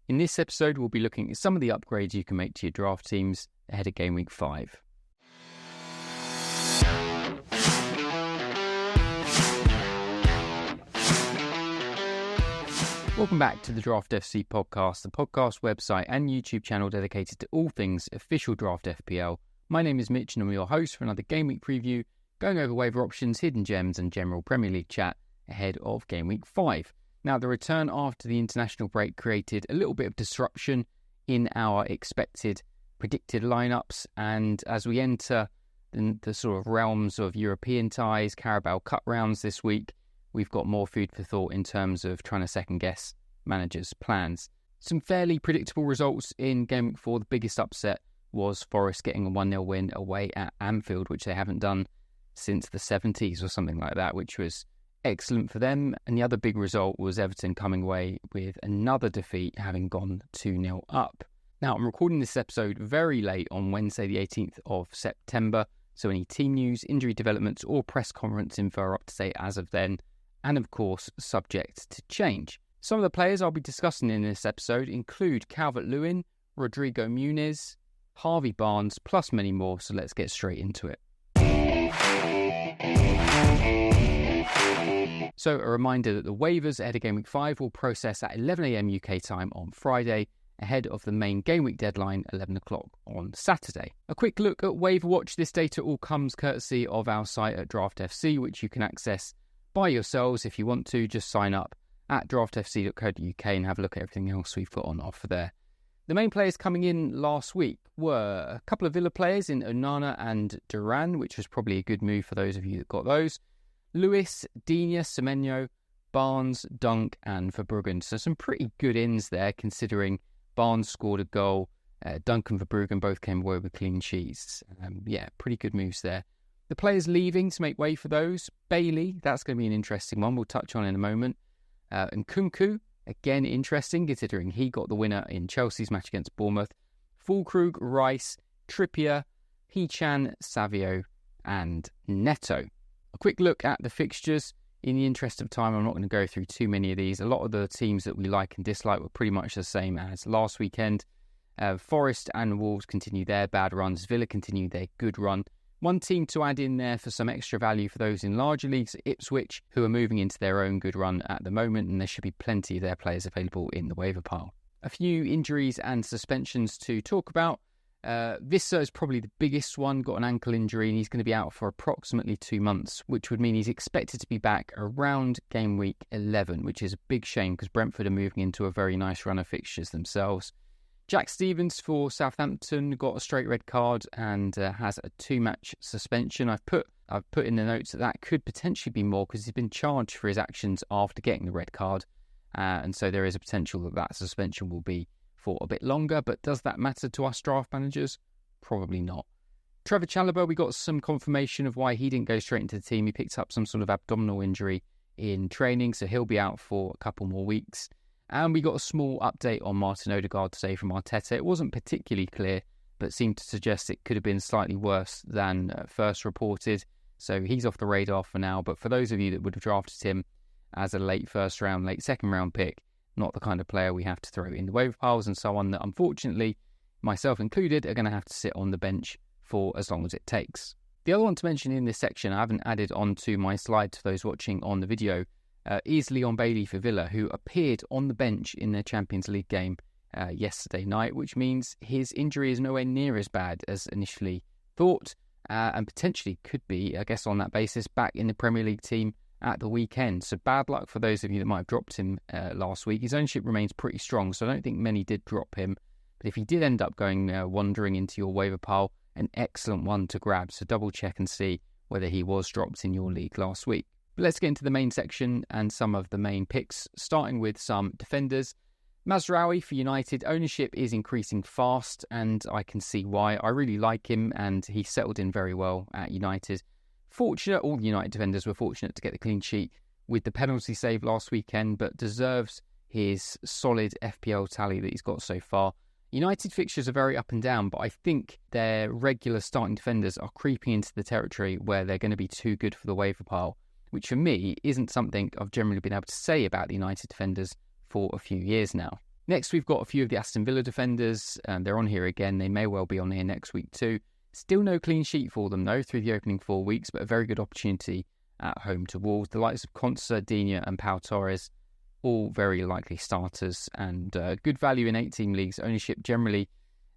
In this episode, we'll be looking at some of the upgrades you can make to your draft teams ahead of Game Week 5. Welcome back to the Draft FC podcast, the podcast website and YouTube channel dedicated to all things official draft FPL. My name is Mitch and I'm your host for another Game Week preview, going over waiver options, hidden gems and general Premier League chat ahead of Game Week 5. Now, the return after the international break created a little bit of disruption in our predicted lineups, and as we enter the sort of realms of European ties, Carabao Cup rounds this week, we've got more food for thought in terms of trying to second-guess managers' plans. Some fairly predictable results in Game Week 4. The biggest upset was Forest getting a 1-0 win away at Anfield, which they haven't done since the 70s or something like that, which was excellent for them. And the other big result was Everton coming away with another defeat, having gone 2-0 up. Now, I'm recording this episode very late on Wednesday, the 18th of September, so any team news, injury developments, or press conference info are up to date as of then, and of course, subject to change. Some of the players I'll be discussing in this episode include Calvert-Lewin, Rodrigo Muniz, Harvey Barnes, plus many more, so let's get straight into it. So a reminder that the waivers ahead of Game Week 5 will process at 11 a.m. UK time on Friday, ahead of the main Game Week deadline, 11 o'clock on Saturday. A quick look at Waiver Watch. This data all comes courtesy of our site at Draft FC, which you can access by yourselves if you want to. Just sign up at draftfc.co.uk and have a look at everything else we've got on offer there. The main players coming in last week were a couple of Villa players in Onana and Duran, which was probably a good move for those of you that got those. Lewis, Digne, Semenyo, Barnes, Dunk and Verbruggen. So some pretty good ins there, considering Barnes scored a goal, Dunk and Verbruggen both came away with clean sheets. Pretty good moves there. The players leaving to make way for those: Bailey, that's going to be an interesting one, we'll touch on in a moment. And Nkunku, again interesting, considering he got the winner in Chelsea's match against Bournemouth. Füllkrug, Rice, Trippier, Hichan, Savio and Neto. A quick look at the fixtures. In the interest of time, I'm not going to go through too many of these. A lot of the teams that we like and dislike were pretty much the same as last weekend. Forest and Wolves continue their bad runs. Villa continue their good run. One team to add in there for some extra value for those in larger leagues, Ipswich, who are moving into their own good run at the moment, and there should be plenty of their players available in the waiver pile. A few injuries and suspensions to talk about. Visser is probably the biggest one, got an ankle injury, and he's going to be out for approximately 2 months, which would mean he's expected to be back around Game Week 11, which is a big shame because Brentford are moving into a very nice run of fixtures themselves. Jack Stevens for Southampton got a straight red card and has a 2-match suspension. I've put in the notes that could potentially be more because he's been charged for his actions after getting the red card, and so there is a potential that suspension will be for a bit longer. But does that matter to us draft managers? Probably not. Trevor Chalobah, we got some confirmation of why he didn't go straight into the team. He picked up some sort of abdominal injury in training, so he'll be out for a couple more weeks. And we got a small update on Martin Odegaard today from Arteta. It wasn't particularly clear, but seemed to suggest it could have been slightly worse than first reported. So he's off the radar for now. But for those of you that would have drafted him as a late first round, late second round pick, not the kind of player we have to throw in the waiver piles and so on, that unfortunately, myself included, are going to have to sit on the bench for as long as it takes. The other one to mention in this section, I haven't added onto my slide to those watching on the video, is Leon Bailey for Villa, who appeared on the bench in their Champions League game yesterday night, which means his injury is nowhere near as bad as initially thought, and potentially could be, I guess on that basis, back in the Premier League team at the weekend. So bad luck for those of you that might have dropped him last week. His ownership remains pretty strong, so I don't think many did drop him. But if he did end up going wandering into your waiver pile, an excellent one to grab. So double check and see whether he was dropped in your league last week. But let's get into the main section and some of the main picks, starting with some defenders. Mazraoui for United, ownership is increasing fast, and I can see why. I really like him, and he settled in very well at United. Fortunate, all the United defenders were fortunate to get the clean sheet with the penalty save last weekend, but deserves his solid FPL tally that he's got so far. United fixtures are very up and down, but I think their regular starting defenders are creeping into the territory where they're going to be too good for the waiver pile, which for me isn't something I've generally been able to say about the United defenders for a few years now. Next, we've got a few of the Aston Villa defenders. They're on here again. They may well be on here next week too. Still no clean sheet for them, though, through the opening 4 weeks, but a very good opportunity at home to Wolves. The likes of Konsa, Digne and Pau Torres, all very likely starters, and good value in 8-team leagues. Ownership generally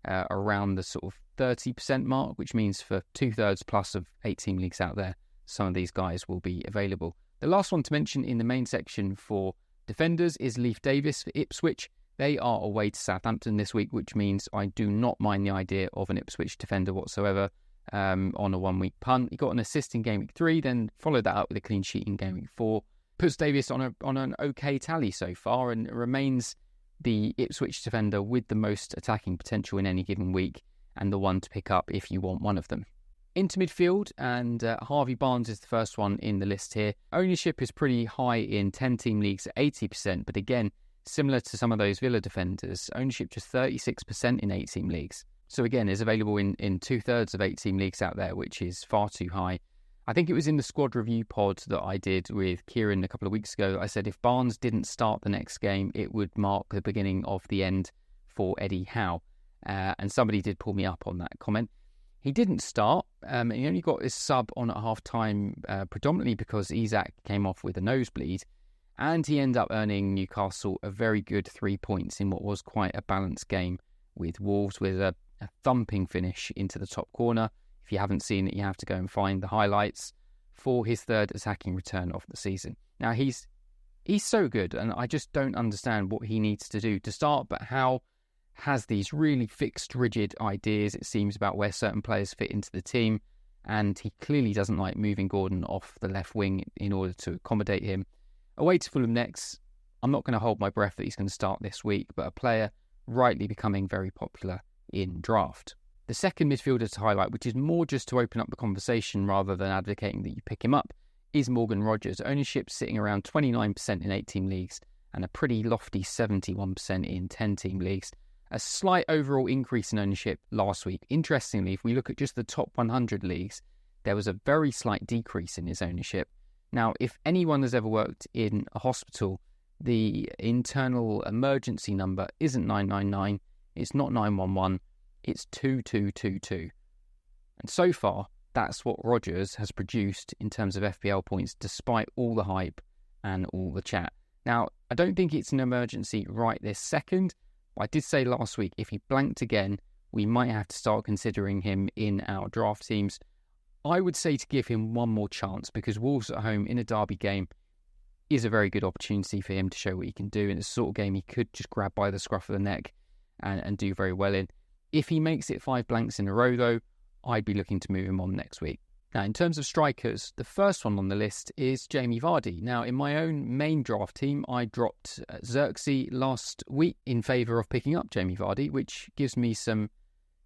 around the sort of 30% mark, which means for 2/3 plus of 8-team leagues out there, some of these guys will be available. The last one to mention in the main section for defenders is Leif Davis for Ipswich. They are away to Southampton this week, which means I do not mind the idea of an Ipswich defender whatsoever on a 1-week punt. He got an assist in Game Week 3, then followed that up with a clean sheet in Game Week 4. Puts Davis on an okay tally so far and remains the Ipswich defender with the most attacking potential in any given week and the one to pick up if you want one of them. Into midfield, and Harvey Barnes is the first one in the list here. Ownership is pretty high in 10-team leagues at 80%, but again, similar to some of those Villa defenders, ownership just 36% in 8-team leagues. So again, is available in 2/3 of 8-team leagues out there, which is far too high. I think it was in the squad review pod that I did with Kieran a couple of weeks ago. I said if Barnes didn't start the next game, it would mark the beginning of the end for Eddie Howe. And somebody did pull me up on that comment. He didn't start. He only got his sub on at half-time predominantly because Isak came off with a nosebleed. And he ended up earning Newcastle a very good 3 points in what was quite a balanced game with Wolves, with a thumping finish into the top corner. If you haven't seen it, you have to go and find the highlights for his 3rd attacking return of the season. Now, he's so good, and I just don't understand what he needs to do to start, but Howe has these really fixed, rigid ideas, it seems, about where certain players fit into the team, and he clearly doesn't like moving Gordon off the left wing in order to accommodate him. Away to Fulham next. I'm not going to hold my breath that he's going to start this week, but a player rightly becoming very popular in draft. The second midfielder to highlight, which is more just to open up the conversation rather than advocating that you pick him up, is Morgan Rogers. Ownership sitting around 29% in 8-team leagues and a pretty lofty 71% in 10-team leagues. A slight overall increase in ownership last week. Interestingly, if we look at just the top 100 leagues, there was a very slight decrease in his ownership. Now, if anyone has ever worked in a hospital, the internal emergency number isn't 999, it's not 911, it's 2222. And so far, that's what Rogers has produced in terms of FPL points, despite all the hype and all the chat. Now, I don't think it's an emergency right this second. I did say last week, if he blanked again, we might have to start considering him in our draft teams. I would say to give him one more chance, because Wolves at home in a derby game is a very good opportunity for him to show what he can do. And it's the sort of game he could just grab by the scruff of the neck and do very well in. If he makes it 5 blanks in a row, though, I'd be looking to move him on next week. Now, in terms of strikers, the first one on the list is Jamie Vardy. Now, in my own main draft team, I dropped Xerxes last week in favour of picking up Jamie Vardy, which gives me some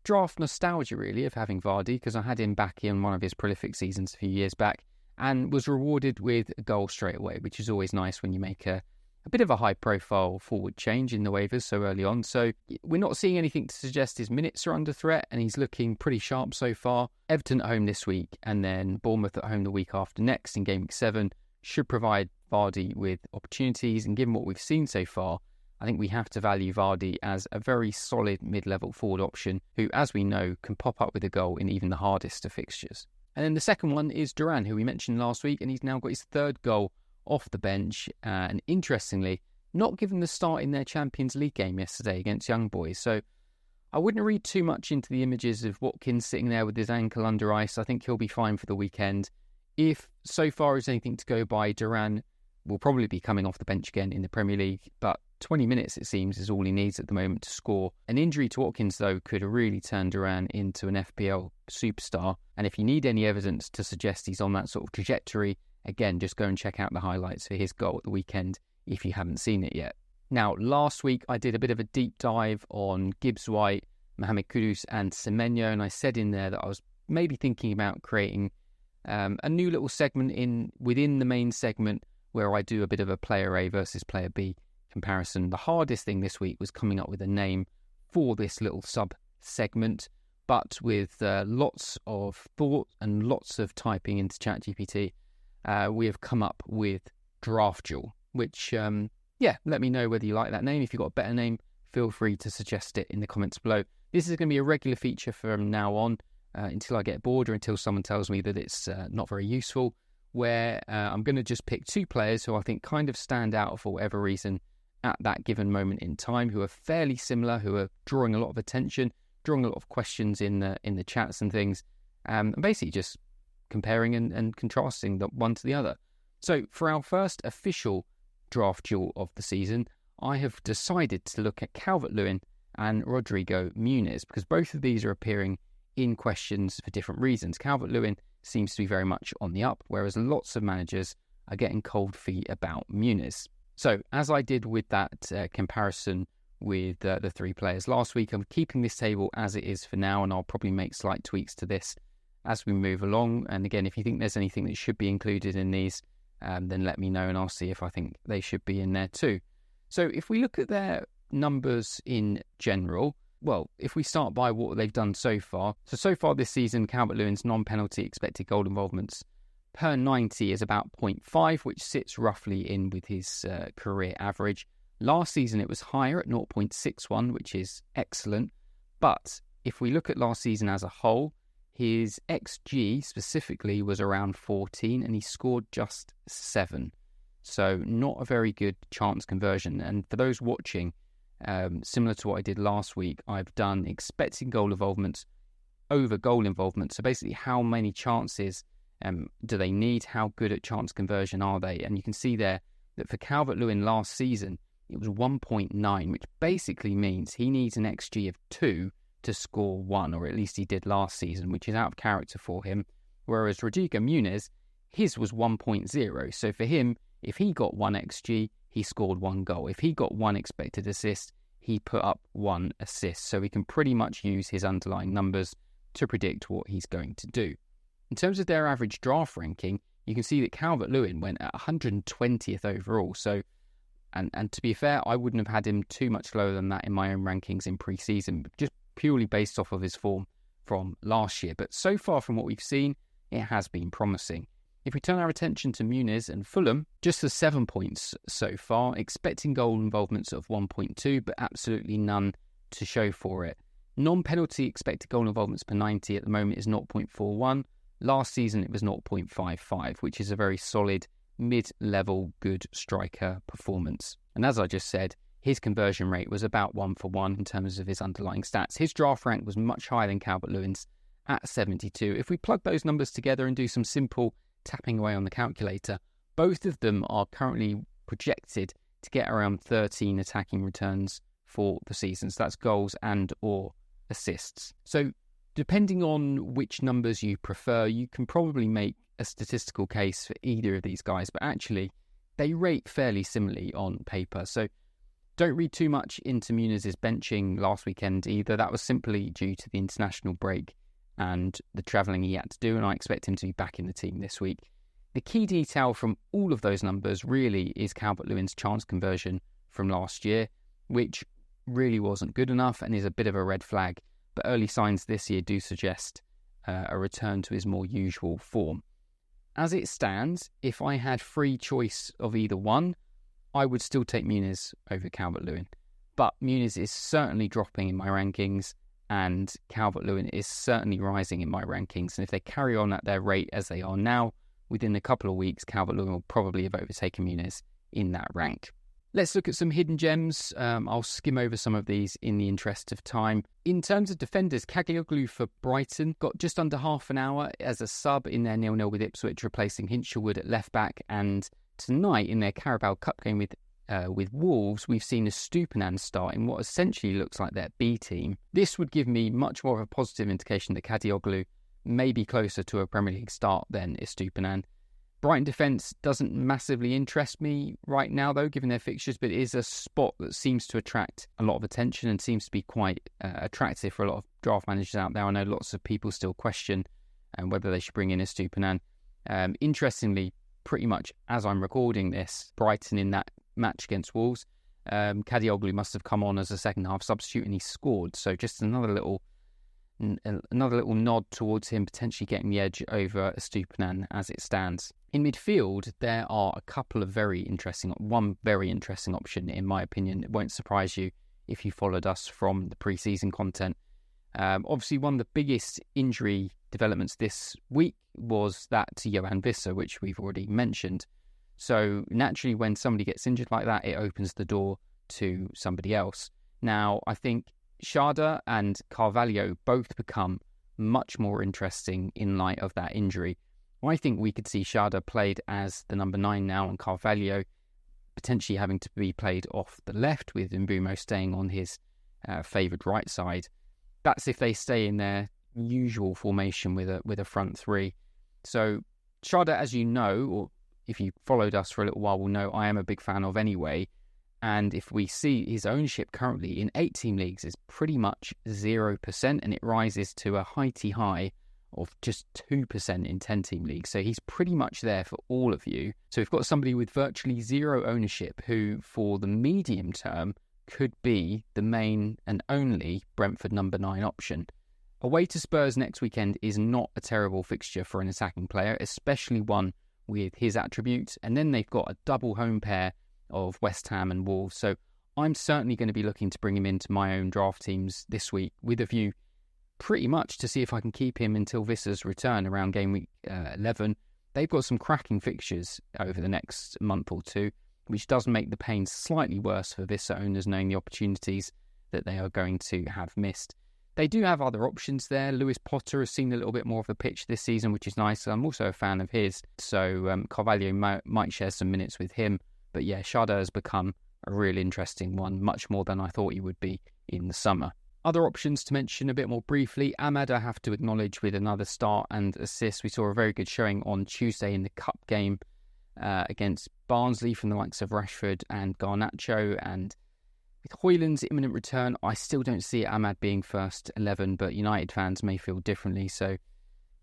draft nostalgia, really, of having Vardy, because I had him back in one of his prolific seasons a few years back and was rewarded with a goal straight away, which is always nice when you make a bit of a high-profile forward change in the waivers so early on. So we're not seeing anything to suggest his minutes are under threat, and he's looking pretty sharp so far. Everton at home this week, and then Bournemouth at home the week after next in Game Week 7 should provide Vardy with opportunities. And given what we've seen so far, I think we have to value Vardy as a very solid mid-level forward option who, as we know, can pop up with a goal in even the hardest of fixtures. And then the second one is Duran, who we mentioned last week, and he's now got his 3rd goal off the bench, and interestingly, not given the start in their Champions League game yesterday against Young Boys. So I wouldn't read too much into the images of Watkins sitting there with his ankle under ice. I think he'll be fine for the weekend. If so far is anything to go by, Duran will probably be coming off the bench again in the Premier League, but 20 minutes, it seems, is all he needs at the moment to score. An injury to Watkins, though, could really turn Duran into an FPL superstar. And if you need any evidence to suggest he's on that sort of trajectory, again, just go and check out the highlights for his goal at the weekend if you haven't seen it yet. Now, last week, I did a bit of a deep dive on Gibbs White, Mohamed Kudus and Semenyo, and I said in there that I was maybe thinking about creating a new little segment within the main segment where I do a bit of a player A versus player B comparison. The hardest thing this week was coming up with a name for this little sub-segment, but with lots of thought and lots of typing into ChatGPT, we have come up with Draft Duel, which, let me know whether you like that name. If you've got a better name, feel free to suggest it in the comments below. This is going to be a regular feature from now on until I get bored or until someone tells me that it's not very useful, where I'm going to just pick 2 players who I think kind of stand out for whatever reason at that given moment in time, who are fairly similar, who are drawing a lot of attention, drawing a lot of questions in the chats and things, and basically just comparing and contrasting the one to the other. So for our first official draft duel of the season, I have decided to look at Calvert-Lewin and Rodrigo Muniz, because both of these are appearing in questions for different reasons. Calvert-Lewin seems to be very much on the up, whereas lots of managers are getting cold feet about Muniz. So as I did with that comparison with the 3 players last week, I'm keeping this table as it is for now, and I'll probably make slight tweaks to this as we move along. And again, if you think there's anything that should be included in these, then let me know and I'll see if I think they should be in there too. So if we look at their numbers in general, well, if we start by what they've done so far. So far this season, Calvert-Lewin's non-penalty expected goal involvements per 90 is about 0.5, which sits roughly in with his career average. Last season, it was higher at 0.61, which is excellent. But if we look at last season as a whole, his XG specifically was around 14 and he scored just 7. So not a very good chance conversion. And for those watching, similar to what I did last week, I've done expected goal involvements over goal involvement. So basically, how many chances do they need? How good at chance conversion are they? And you can see there that for Calvert-Lewin last season, it was 1.9, which basically means he needs an XG of 2 to score 1, or at least he did last season, which is out of character for him. Whereas Rodrigo Muniz, his was 1.0. So for him, if he got 1 XG, he scored 1 goal. If he got 1 expected assist, he put up 1 assist. So we can pretty much use his underlying numbers to predict what he's going to do. In terms of their average draft ranking, you can see that Calvert-Lewin went at 120th overall. So, and to be fair, I wouldn't have had him too much lower than that in my own rankings in pre-season, just purely based off of his form from last year. But so far from what we've seen, it has been promising. If we turn our attention to Muniz and Fulham, just the 7 points so far, expecting goal involvements of 1.2, but absolutely none to show for it. Non-penalty expected goal involvements per 90 at the moment is 0.41. Last season it was 0.55, which is a very solid mid-level good striker performance. And as I just said, his conversion rate was about 1-for-1 in terms of his underlying stats. His draft rank was much higher than Calvert-Lewin's at 72. If we plug those numbers together and do some simple tapping away on the calculator, both of them are currently projected to get around 13 attacking returns for the season. So that's goals and or assists. So depending on which numbers you prefer, you can probably make a statistical case for either of these guys, but actually they rate fairly similarly on paper. So don't read too much into Muniz's benching last weekend either. That was simply due to the international break and the travelling he had to do, and I expect him to be back in the team this week. The key detail from all of those numbers really is Calvert-Lewin's chance conversion from last year, which really wasn't good enough and is a bit of a red flag, but early signs this year do suggest a return to his more usual form. As it stands, if I had free choice of either one, I would still take Muniz over Calvert-Lewin. But Muniz is certainly dropping in my rankings, and Calvert-Lewin is certainly rising in my rankings. And if they carry on at their rate as they are now, within a couple of weeks, Calvert-Lewin will probably have overtaken Muniz in that rank. Let's look at some hidden gems. I'll skim over some of these in the interest of time. In terms of defenders, Kadioglu for Brighton got just under half an hour as a sub in their 0-0 with Ipswich, replacing Hinshelwood at left-back. And tonight, in their Carabao Cup game with Wolves, we've seen a Estupiñán start in what essentially looks like their B team. This would give me much more of a positive indication that Kadioglu may be closer to a Premier League start than Estupiñán. Brighton defence doesn't massively interest me right now, though, given their fixtures, but it is a spot that seems to attract a lot of attention and seems to be quite attractive for a lot of draft managers out there. I know lots of people still question whether they should bring in Estupiñán. Interestingly, pretty much as I'm recording this, Brighton in that match against Wolves, Kadioglu must have come on as a second-half substitute and he scored. So just another little nod towards him potentially getting the edge over Estupiñán as it stands. In midfield, there are a couple of one very interesting option, in my opinion. It won't surprise you if you followed us from the pre-season content. Obviously, one of the biggest injury developments this week was that to Johan Visser, which we've already mentioned. So naturally, when somebody gets injured like that, it opens the door to somebody else. Now, I think Schade and Carvalho both become much more interesting in light of that injury. I think we could see Schade played as the number 9 now, and Carvalho potentially having to be played off the left, with Mbeumo staying on his favoured right side. That's if they stay in their usual formation with a front three. So Schade, as you know, or if you followed us for a little while, will know I am a big fan of anyway. And if we see his ownership currently in 8-team leagues is pretty much 0%, and it rises to a heighty high of just 2% in 10-team leagues. So he's pretty much there for all of you. So we've got somebody with virtually zero ownership who, for the medium term, could be the main and only Brentford number 9 option. Away to Spurs next weekend is not a terrible fixture for an attacking player, especially one with his attributes. And then they've got a double home pair of West Ham and Wolves. So I'm certainly going to be looking to bring him into my own draft teams this week with a view pretty much to see if I can keep him until Visser's return around game week 11. They've got some cracking fixtures over the next month or two, which does make the pain slightly worse for Visser owners, knowing the opportunities that they are going to have missed. They do have other options there. Lewis Potter has seen a little bit more of the pitch this season, which is nice. I'm also a fan of his, so Carvalho might share some minutes with him. But yeah, Schade has become a real interesting one, much more than I thought he would be in the summer. Other options to mention a bit more briefly, Ahmad I have to acknowledge with another start and assist. We saw a very good showing on Tuesday in the Cup game against Barnsley from the likes of Rashford and Garnacho, and with Højlund's imminent return, I still don't see Ahmad being first 11, but United fans may feel differently. So,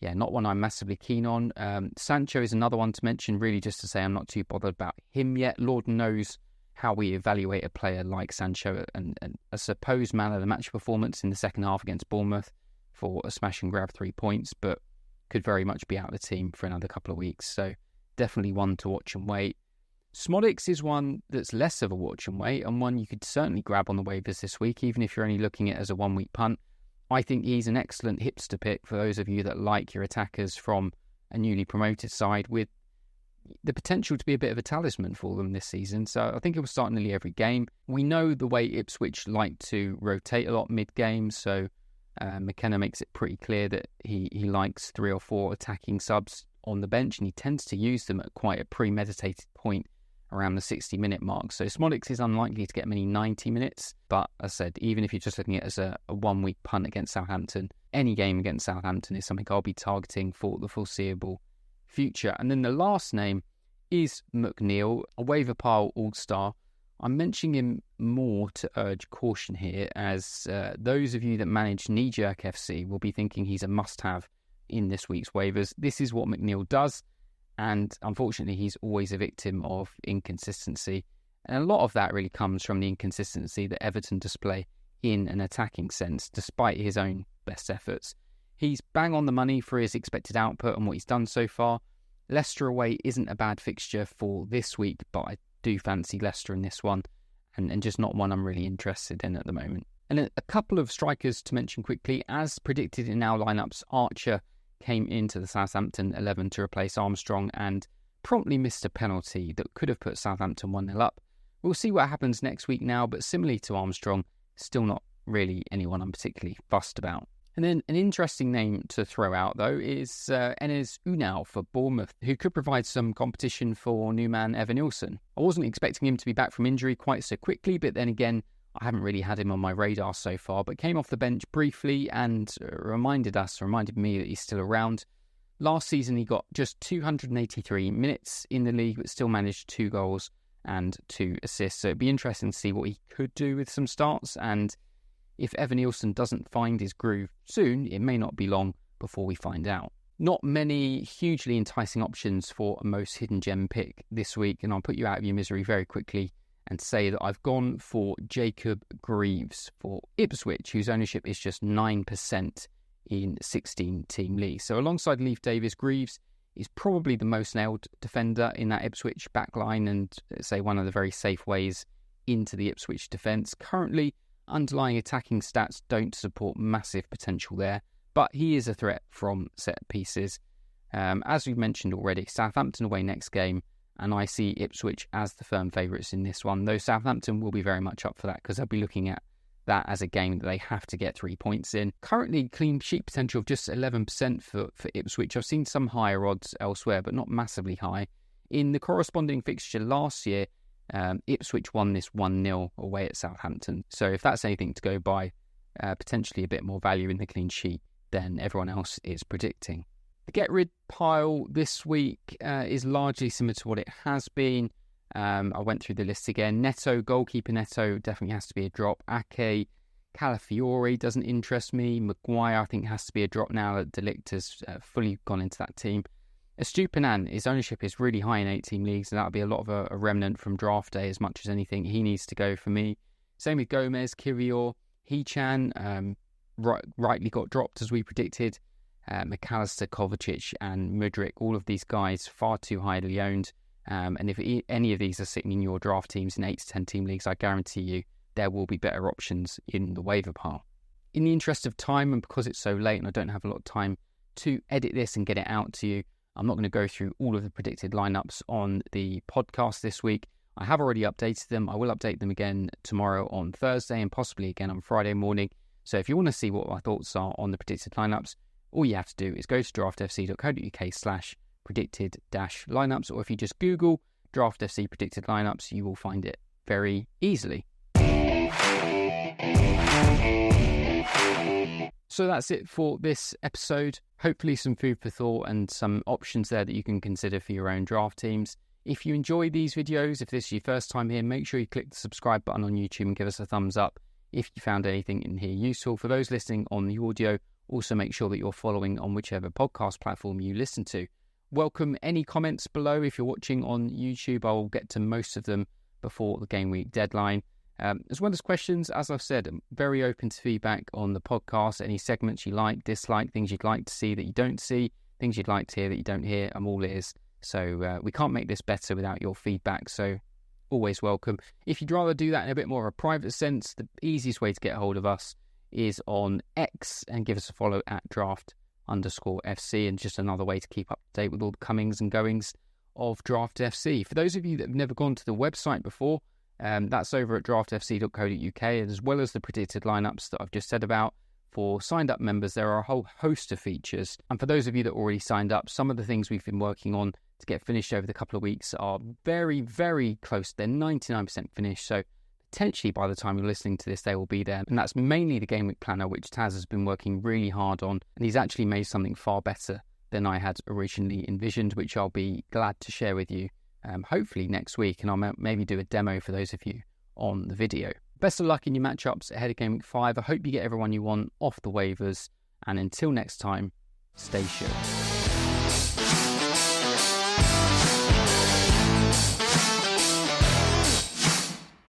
yeah, not one I'm massively keen on. Sancho is another one to mention, really just to say I'm not too bothered about him yet. Lord knows how we evaluate a player like Sancho, and a supposed man of the match performance in the second half against Bournemouth for a smash and grab 3 points, but could very much be out of the team for another couple of weeks. So, definitely one to watch and wait. Smolix is one that's less of a watch and wait, and one you could certainly grab on the waivers this week, even if you're only looking at it as a 1 week punt. I think he's an excellent hipster pick for those of you that like your attackers from a newly promoted side, with the potential to be a bit of a talisman for them this season. So I think it will start nearly every game. We know the way Ipswich like to rotate a lot mid-game, so McKenna makes it pretty clear that he likes 3 or 4 attacking subs on the bench, and he tends to use them at quite a premeditated point around the 60-minute mark. So Smolix is unlikely to get many 90 minutes, but as I said, even if you're just looking at it as a 1 week punt against Southampton, any game against Southampton is something I'll be targeting for the foreseeable future. And then the last name is McNeil, a waiver pile all-star. I'm mentioning him more to urge caution here, as those of you that manage Knee-Jerk FC will be thinking he's a must-have in this week's waivers. This is what McNeil does, and unfortunately he's always a victim of inconsistency. And a lot of that really comes from the inconsistency that Everton display in an attacking sense, despite his own best efforts. He's bang on the money for his expected output and what he's done so far. Leicester away isn't a bad fixture for this week, but I do fancy Leicester in this one, and just not one I'm really interested in at the moment. And a couple of strikers to mention quickly. As predicted in our lineups, Archer came into the Southampton 11 to replace Armstrong and promptly missed a penalty that could have put Southampton 1-0 up. We'll see what happens next week now, but similarly to Armstrong, still not really anyone I'm particularly fussed about. And then an interesting name to throw out, though, is Enes Unal for Bournemouth, who could provide some competition for new man Evan Nilsson. I wasn't expecting him to be back from injury quite so quickly, but then again, I haven't really had him on my radar so far, but came off the bench briefly and reminded me that he's still around. Last season, he got just 283 minutes in the league, but still managed 2 goals and 2 assists. So it'd be interesting to see what he could do with some starts, and if Evan Nilsson doesn't find his groove soon, it may not be long before we find out. Not many hugely enticing options for a most hidden gem pick this week, and I'll put you out of your misery very quickly and say that I've gone for Jacob Greaves for Ipswich, whose ownership is just 9% in 16-team leagues. So alongside Leif Davis, Greaves is probably the most nailed defender in that Ipswich backline, and say one of the very safe ways into the Ipswich defence. Currently Underlying attacking stats don't support massive potential there, but he is a threat from set pieces. As we've mentioned already, Southampton away next game, and I see Ipswich as the firm favourites in this one, though Southampton will be very much up for that because they'll be looking at that as a game that they have to get 3 points in. Currently, clean sheet potential of just 11% for Ipswich. I've seen some higher odds elsewhere, but not massively high. In the corresponding fixture last year, Ipswich won this 1-0 away at Southampton. So if that's anything to go by, potentially a bit more value in the clean sheet than everyone else is predicting. The get rid pile this week is largely similar to what it has been. I went through the list again. Neto, goalkeeper Neto, definitely has to be a drop. Ake, Calafiore doesn't interest me. Maguire, I think, has to be a drop now that De Ligt has fully gone into that team. Estupiñán, his ownership is really high in 8-team leagues, and that'll be a lot of a remnant from draft day as much as anything. He needs to go for me. Same with Gomez, Kirior, Hechan, rightly got dropped as we predicted. McAllister, Kovacic and Mudryk, all of these guys far too highly owned. And if any of these are sitting in your draft teams in 8 to 10 team leagues, I guarantee you there will be better options in the waiver pile. In the interest of time, and because it's so late and I don't have a lot of time to edit this and get it out to you, I'm not going to go through all of the predicted lineups on the podcast this week. I have already updated them. I will update them again tomorrow on Thursday and possibly again on Friday morning. So if you want to see what my thoughts are on the predicted lineups, all you have to do is go to draftfc.co.uk/predicted-lineups, or if you just Google DraftFC predicted lineups, you will find it very easily. So that's it for this episode. Hopefully some food for thought and some options there that you can consider for your own draft teams. If you enjoy these videos, if this is your first time here, make sure you click the subscribe button on YouTube and give us a thumbs up if you found anything in here useful. For those listening on the audio, also make sure that you're following on whichever podcast platform you listen to. Welcome any comments below. If you're watching on YouTube, I will get to most of them before the game week deadline. As well as questions, as I've said, I'm very open to feedback on the podcast. Any segments you like, dislike, things you'd like to see that you don't see, things you'd like to hear that you don't hear, I'm all ears. So we can't make this better without your feedback, so always welcome. If you'd rather do that in a bit more of a private sense, the easiest way to get a hold of us is on X and give us a follow at draft_FC, and just another way to keep up to date with all the comings and goings of Draft FC. For those of you that have never gone to the website before, that's over at draftfc.co.uk, as well as the predicted lineups that I've just said about. For signed up members, there are a whole host of features. And for those of you that already signed up, some of the things we've been working on to get finished over the couple of weeks are very, very close. They're 99% finished. So potentially by the time you're listening to this, they will be there. And that's mainly the Game Week Planner, which Taz has been working really hard on. And he's actually made something far better than I had originally envisioned, which I'll be glad to share with you, hopefully next week. And I'll maybe do a demo for those of you on the video. Best of luck in your matchups ahead of Game Week 5. I hope you get everyone you want off the waivers. And until next time, stay sure.